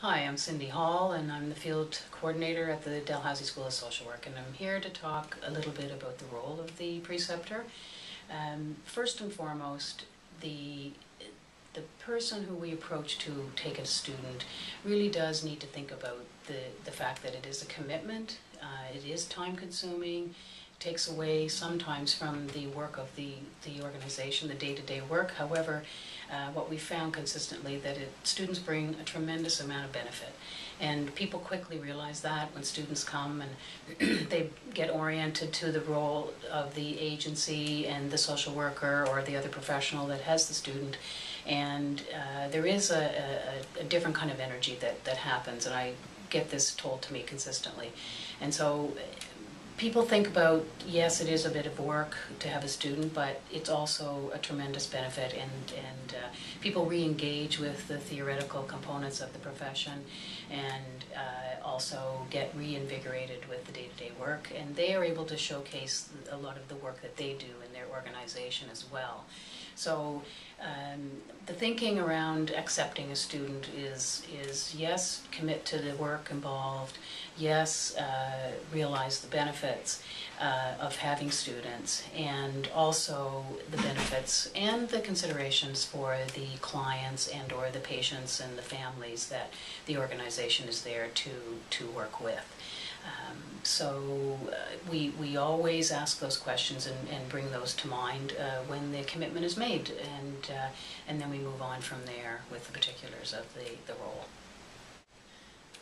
Hi, I'm Cyndi Hall, and I'm the field coordinator at the Dalhousie School of Social Work, and I'm here to talk a little bit about the role of the preceptor. First and foremost, the person who we approach to take a student really does need to think about the fact that it is a commitment, it is time consuming, takes away sometimes from the work of the organization, the day-to-day work. However, what we found consistently that students bring a tremendous amount of benefit, and people quickly realize that when students come and they get oriented to the role of the agency and the social worker or the other professional that has the student, and there is a different kind of energy that happens, and I get this told to me consistently. And so people think about, yes, it is a bit of work to have a student, but it's also a tremendous benefit, and people re-engage with the theoretical components of the profession, and also get reinvigorated with the day-to-day work, and they are able to showcase a lot of the work that they do in their organization as well. So the thinking around accepting a student is yes, commit to the work involved, yes, realize the benefits of having students, and also the benefits and the considerations for the clients and or the patients and the families that the organization is there to work with. We always ask those questions and bring those to mind when the commitment is made, and then we move on from there with the particulars of the role.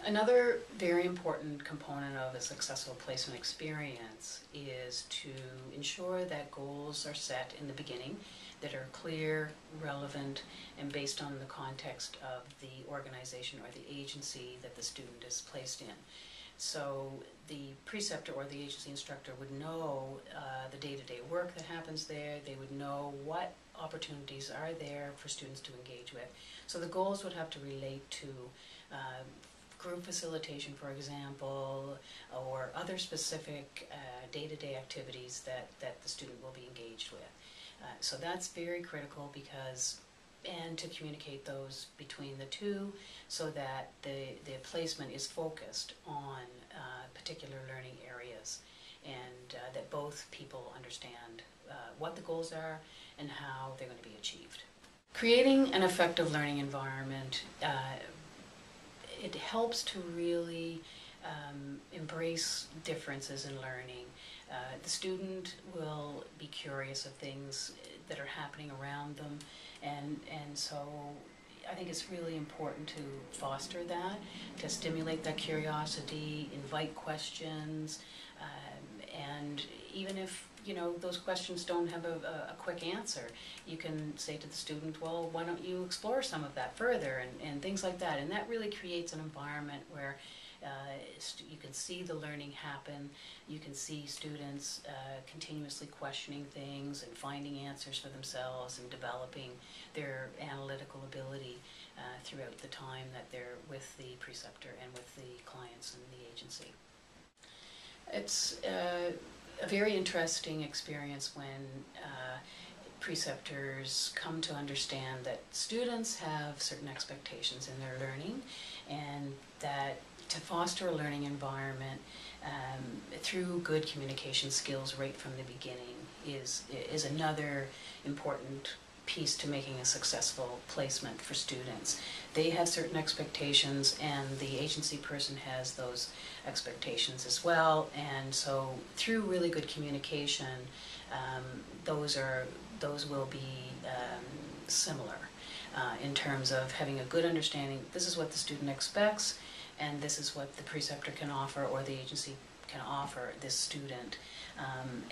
Another very important component of a successful placement experience is to ensure that goals are set in the beginning that are clear, relevant, and based on the context of the organization or the agency that the student is placed in. So the preceptor or the agency instructor would know the day-to-day work that happens there. They would know what opportunities are there for students to engage with. So the goals would have to relate to group facilitation, for example, or other specific day-to-day activities that the student will be engaged with. So that's very critical, and to communicate those between the two so that the placement is focused on particular learning areas, and that both people understand what the goals are and how they're going to be achieved. Creating an effective learning environment, it helps to really embrace differences in learning. The student will be curious of things that are happening around them, and so I think it's really important to foster that, to stimulate that curiosity, invite questions, and even if those questions don't have a quick answer, you can say to the student, well, why don't you explore some of that further, and things like that. And that really creates an environment where you can see the learning happen. You can see students continuously questioning things and finding answers for themselves and developing their analytical ability throughout the time that they're with the preceptor and with the clients and the agency. It's a very interesting experience when preceptors come to understand that students have certain expectations in their learning, and that to foster a learning environment through good communication skills right from the beginning is another important piece to making a successful placement for students. They have certain expectations, and the agency person has those expectations as well, and so through really good communication, those will be similar in terms of having a good understanding. This is what the student expects, and this is what the preceptor can offer or the agency can offer this student.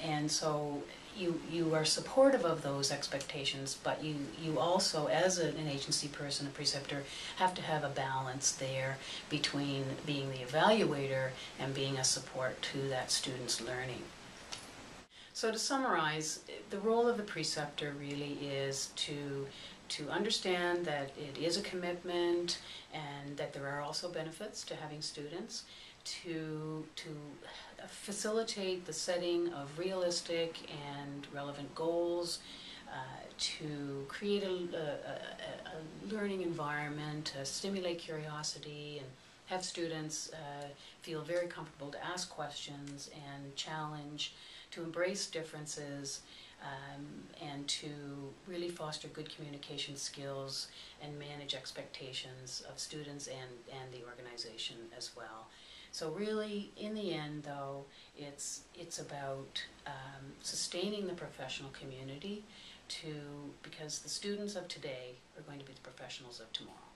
And so you are supportive of those expectations, but you also, as an agency person, a preceptor, have to have a balance there between being the evaluator and being a support to that student's learning. So to summarize, the role of the preceptor really is to understand that it is a commitment and that there are also benefits to having students, to facilitate the setting of realistic and relevant goals, to create a learning environment, stimulate curiosity, and have students feel very comfortable to ask questions and challenge, to embrace differences, and to really foster good communication skills and manage expectations of students and the organization as well. So really, in the end, though, it's about sustaining the professional community because the students of today are going to be the professionals of tomorrow.